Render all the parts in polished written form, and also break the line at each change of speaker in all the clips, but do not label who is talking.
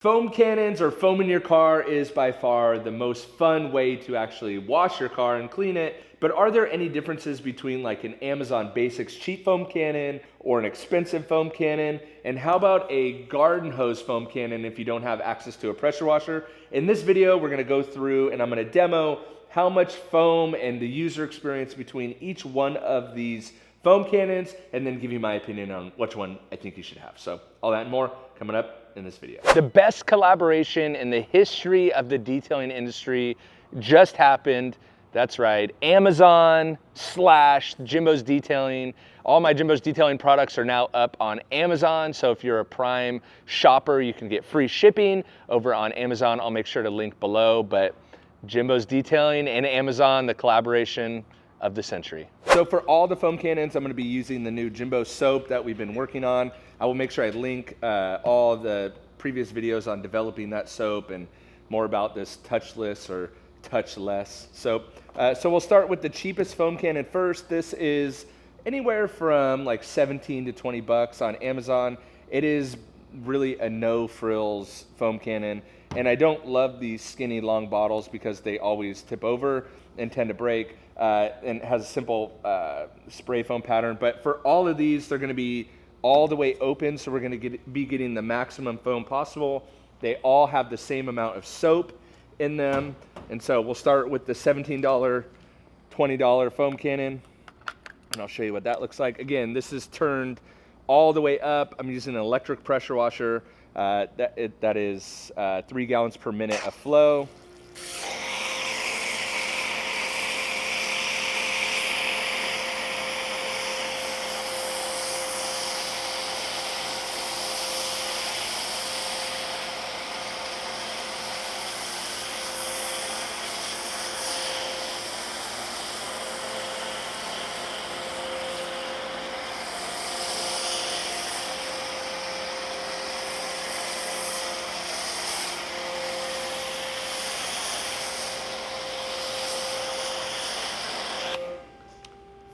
Foam cannons or foam in your car is by far the most fun way to actually wash your car and clean it. But are there any differences between like an Amazon Basics cheap foam cannon or an expensive foam cannon? And how about a garden hose foam cannon if you don't have access to a pressure washer? In this video, we're gonna go through and I'm gonna demo how much foam and the user experience between each one of these foam cannons, and then give you my opinion on which one I think you should have. So all that and more coming up in this video. The best collaboration in the history of the detailing industry just happened. That's right, Amazon / Jimbo's Detailing. All my Jimbo's Detailing products are now up on Amazon. So if you're a Prime shopper, you can get free shipping over on Amazon. I'll make sure to link below, but Jimbo's Detailing and Amazon, the collaboration of the century. So for all the foam cannons, I'm gonna be using the new Jimbo soap that we've been working on. I will make sure I link all the previous videos on developing that soap and more about this touchless or touchless soap. So we'll start with the cheapest foam cannon first. This is anywhere from like 17 to 20 bucks on Amazon. It is really a no frills foam cannon. And I don't love these skinny long bottles because they always tip over and tend to break. And has a simple spray foam pattern. But for all of these, they're gonna be all the way open, so we're gonna be getting the maximum foam possible. They all have the same amount of soap in them. And so we'll start with the $17, $20 foam cannon. And I'll show you what that looks like. Again, this is turned all the way up. I'm using an electric pressure washer. That is 3 gallons per minute of flow.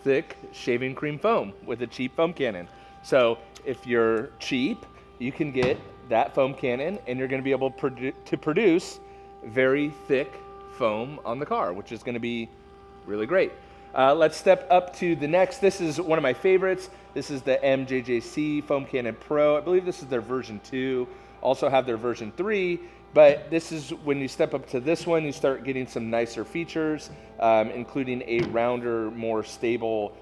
Thick shaving cream foam with a cheap foam cannon. So if you're cheap, you can get that foam cannon and you're gonna be able to produce very thick foam on the car, which is gonna be really great. Let's step up to the next. This is one of my favorites. This is the MJJC Foam Cannon Pro. I believe this is their version 2. Also have their version 3. But this is when you step up to this one, you start getting some nicer features, including a rounder, more stable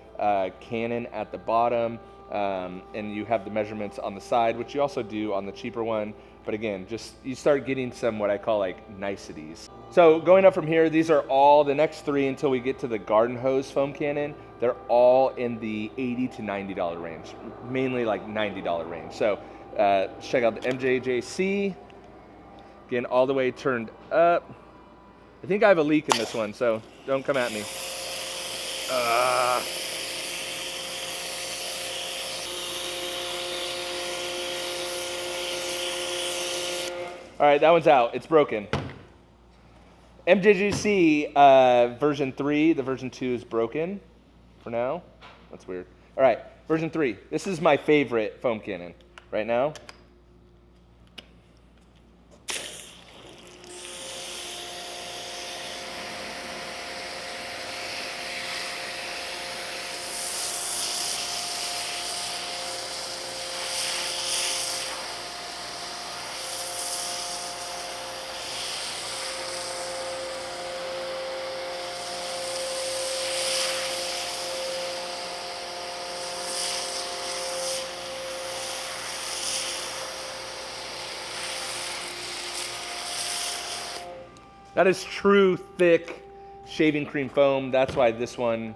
cannon at the bottom. And you have the measurements on the side, which you also do on the cheaper one. But again, just you start getting some what I call like niceties. So going up from here, these are all the next 3 until we get to the garden hose foam cannon. They're all in the $80 to $90 range, mainly like $90 range. So check out the MJJC. Again, all the way turned up. I think I have a leak in this one, so don't come at me. All right, that one's out. It's broken. MJGC version 3. The version 2 is broken for now. That's weird. All right, version 3. This is my favorite foam cannon right now. That is true thick shaving cream foam. That's why this one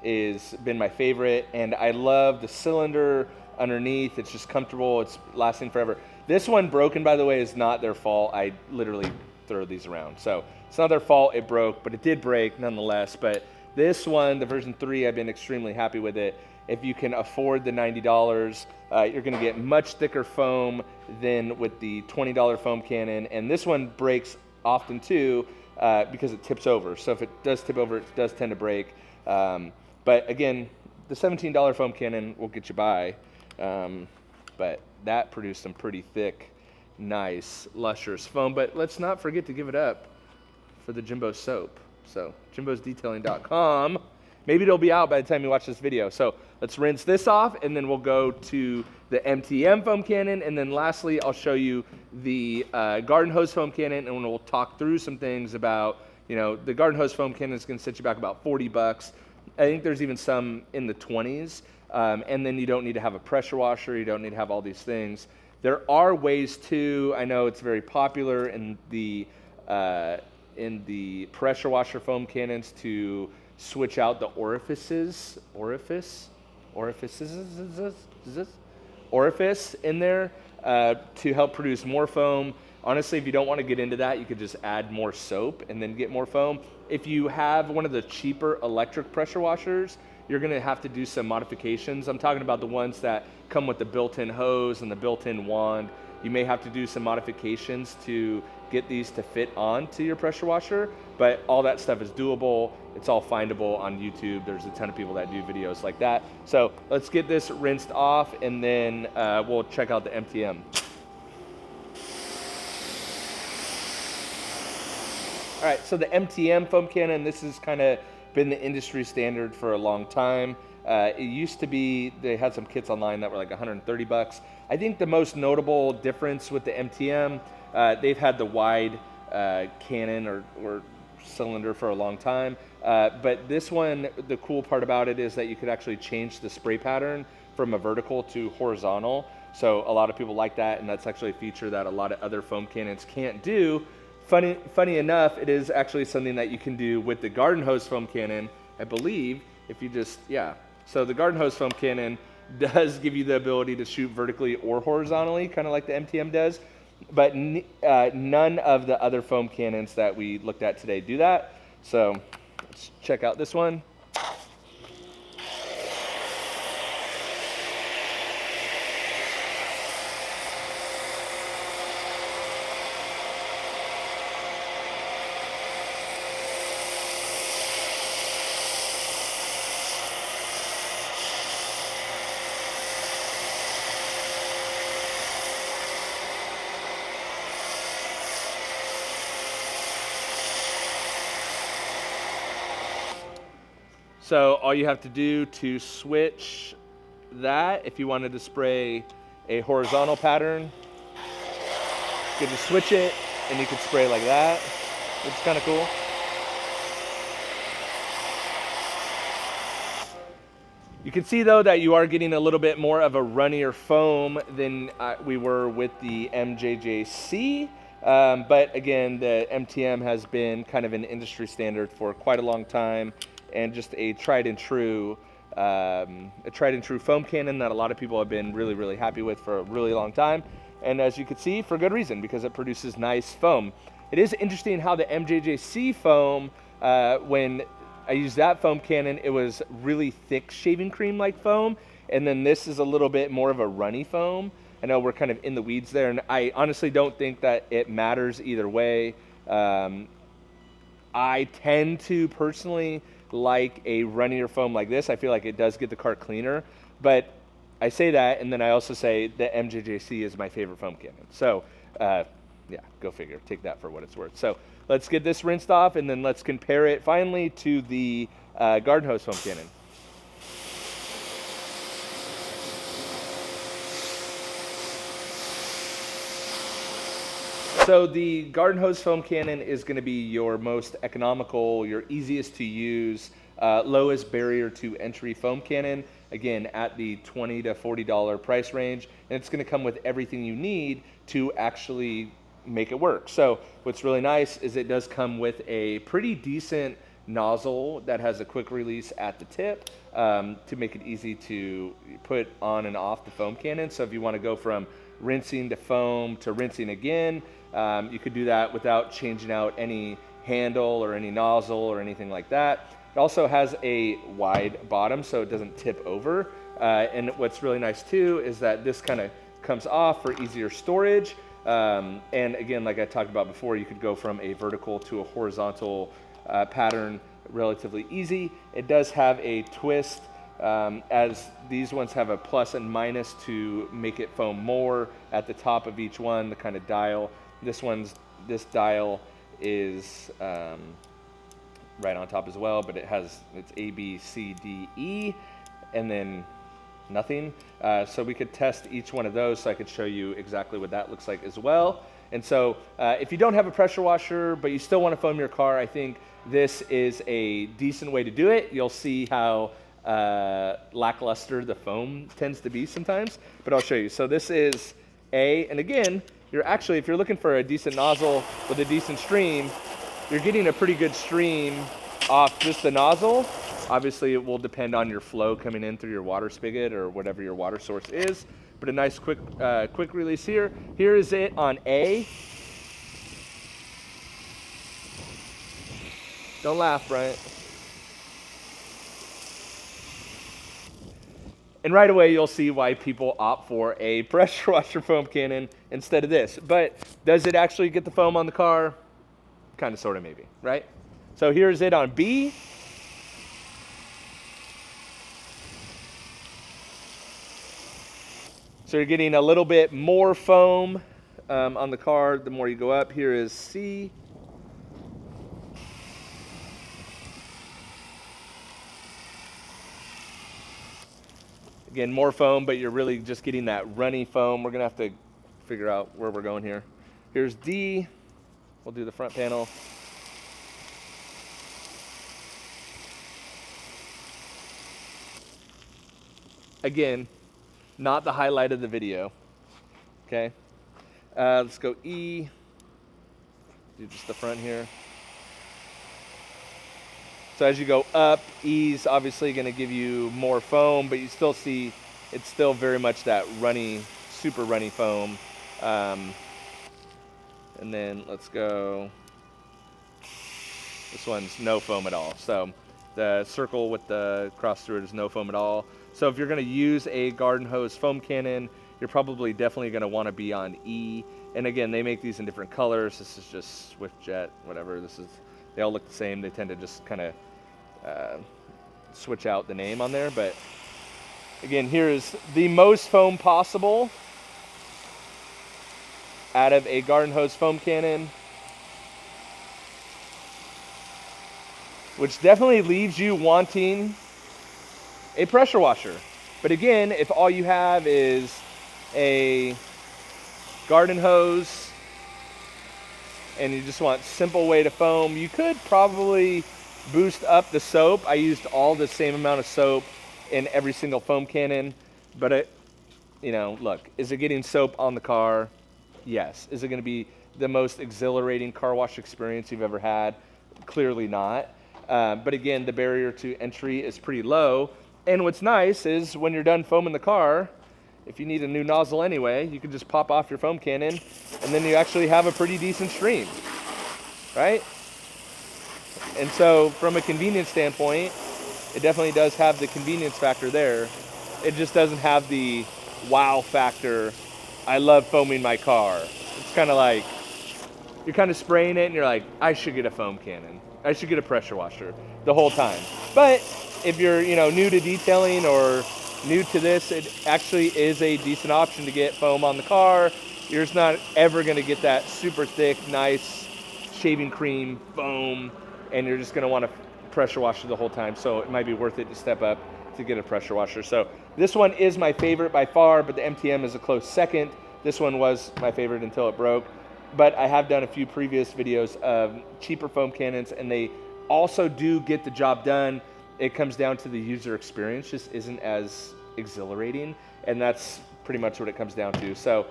has been my favorite. And I love the cylinder underneath. It's just comfortable. It's lasting forever. This one broken, by the way, is not their fault. I literally throw these around. So it's not their fault it broke, but it did break nonetheless. But this one, the version 3, I've been extremely happy with it. If you can afford the $90, you're gonna get much thicker foam than with the $20 foam cannon. And this one breaks often too because it tips over. So if it does tip over, it does tend to break. But again, the $17 foam cannon will get you by. But that produced some pretty thick nice, lustrous foam. But let's not forget to give it up for the Jimbo soap. So jimbosdetailing.com. Maybe it'll be out by the time you watch this video. So let's rinse this off, and then we'll go to the MTM foam cannon, and then lastly, I'll show you the garden hose foam cannon, and we'll talk through some things about, you know, the garden hose foam cannon is going to set you back about 40 bucks. I think there's even some in the 20s, and then you don't need to have a pressure washer. You don't need to have all these things. There are ways to. I know it's very popular in the pressure washer foam cannons to switch out the orifice in there to help produce more foam. Honestly, if you don't want to get into that, you could just add more soap and then get more foam. If you have one of the cheaper electric pressure washers, you're going to have to do some modifications. I'm talking about the ones that come with the built-in hose and the built-in wand. You may have to do some modifications to get these to fit onto your pressure washer, but all that stuff is doable. It's all findable on YouTube. There's a ton of people that do videos like that. So let's get this rinsed off, and then we'll check out the MTM. All right, so the MTM foam cannon, this has kind of been the industry standard for a long time. It used to be, they had some kits online that were like 130 bucks. I think the most notable difference with the MTM, they've had the wide cannon or cylinder for a long time. But this one, the cool part about it is that you could actually change the spray pattern from a vertical to horizontal. So a lot of people like that, and that's actually a feature that a lot of other foam cannons can't do. Funny enough, it is actually something that you can do with the garden hose foam cannon, I believe, if you just, yeah. So the garden hose foam cannon does give you the ability to shoot vertically or horizontally, kind of like the MTM does, but none of the other foam cannons that we looked at today do that. So let's check out this one. So all you have to do to switch that, if you wanted to spray a horizontal pattern, you could just switch it and you could spray like that, which is kind of cool. You can see though that you are getting a little bit more of a runnier foam than we were with the MJJC. But again, the MTM has been kind of an industry standard for quite a long time, and just a tried and true foam cannon that a lot of people have been really, really happy with for a really long time. And as you can see, for good reason, because it produces nice foam. It is interesting how the MJJC foam, when I used that foam cannon, it was really thick shaving cream like foam, and then this is a little bit more of a runny foam. I know we're kind of in the weeds there, and I honestly don't think that it matters either way. I tend to personally like a runnier foam like this. I feel like it does get the car cleaner, but I say that, and then I also say the MJJC is my favorite foam cannon. So yeah, go figure, take that for what it's worth. So let's get this rinsed off, and then let's compare it finally to the garden hose foam cannon. So the garden hose foam cannon is going to be your most economical, your easiest to use, lowest barrier to entry foam cannon. Again, at the $20 to $40 price range, and it's going to come with everything you need to actually make it work. So what's really nice is it does come with a pretty decent nozzle that has a quick release at the tip to make it easy to put on and off the foam cannon. So if you want to go from rinsing to foam to rinsing again, you could do that without changing out any handle or any nozzle or anything like that. It also has a wide bottom so it doesn't tip over. And what's really nice too is that this kind of comes off for easier storage. And again, like I talked about before, you could go from a vertical to a horizontal pattern relatively easy. It does have a twist as these ones have a plus and minus to make it foam more at the top of each one, the kind of dial. This dial is right on top as well, but it's A, B, C, D, E, and then nothing. So we could test each one of those, so I could show you exactly what that looks like as well. And so if you don't have a pressure washer, but you still want to foam your car, I think this is a decent way to do it. You'll see how lackluster the foam tends to be sometimes, but I'll show you. So this is A, and again, if you're looking for a decent nozzle with a decent stream, you're getting a pretty good stream off just the nozzle. Obviously, it will depend on your flow coming in through your water spigot or whatever your water source is, but a nice quick release here. Here is it on A. Don't laugh, Bryant. And right away, you'll see why people opt for a pressure washer foam cannon instead of this. But does it actually get the foam on the car? Kind of, sort of, maybe, right? So here's it on B. So you're getting a little bit more foam on the car the more you go up. Here is C. Again, more foam, but you're really just getting that runny foam. We're gonna have to figure out where we're going here. Here's D. We'll do the front panel. Again, not the highlight of the video, okay? Let's go E. Do just the front here. So as you go up, E's obviously gonna give you more foam, but you still see it's still very much that runny, super runny foam. And then let's go, this one's no foam at all. So the circle with the cross through it is no foam at all. So if you're gonna use a garden hose foam cannon, you're probably definitely gonna wanna be on E. And again, they make these in different colors. This is just Swift Jet, whatever. They all look the same. They tend to just kind of switch out the name on there. But again, here is the most foam possible out of a garden hose foam cannon, which definitely leaves you wanting a pressure washer. But again, if all you have is a garden hose and you just want simple way to foam, you could probably boost up the soap. I used all the same amount of soap in every single foam cannon, but look, is it getting soap on the car? Yes. Is it going to be the most exhilarating car wash experience you've ever had? Clearly not. But again, the barrier to entry is pretty low. And what's nice is when you're done foaming the car, if you need a new nozzle anyway, you can just pop off your foam cannon and then you actually have a pretty decent stream, right? And so from a convenience standpoint, it definitely does have the convenience factor there. It just doesn't have the wow factor. I love foaming my car. It's kind of like, you're kind of spraying it and you're like, I should get a foam cannon. I should get a pressure washer the whole time. But if you're new to detailing or new to this, it actually is a decent option to get foam on the car. You're just not ever gonna get that super thick, nice shaving cream foam, and you're just gonna wanna pressure wash it the whole time. So it might be worth it to step up to get a pressure washer. So this one is my favorite by far, but the MTM is a close second. This one was my favorite until it broke. But I have done a few previous videos of cheaper foam cannons, and they also do get the job done. It comes down to the user experience, just isn't as exhilarating, and that's pretty much what it comes down to. So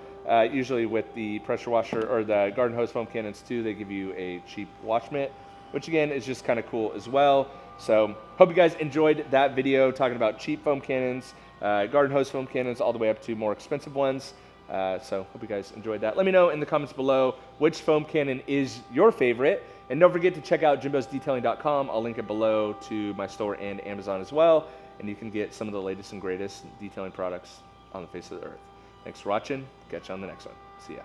usually with the pressure washer or the garden hose foam cannons too, they give you a cheap wash mitt, which again is just kind of cool as well. So hope you guys enjoyed that video talking about cheap foam cannons, garden hose foam cannons, all the way up to more expensive ones. So hope you guys enjoyed that. Let me know in the comments below which foam cannon is your favorite. And don't forget to check out jimbosdetailing.com. I'll link it below to my store and Amazon as well. And you can get some of the latest and greatest detailing products on the face of the earth. Thanks for watching. Catch you on the next one. See ya.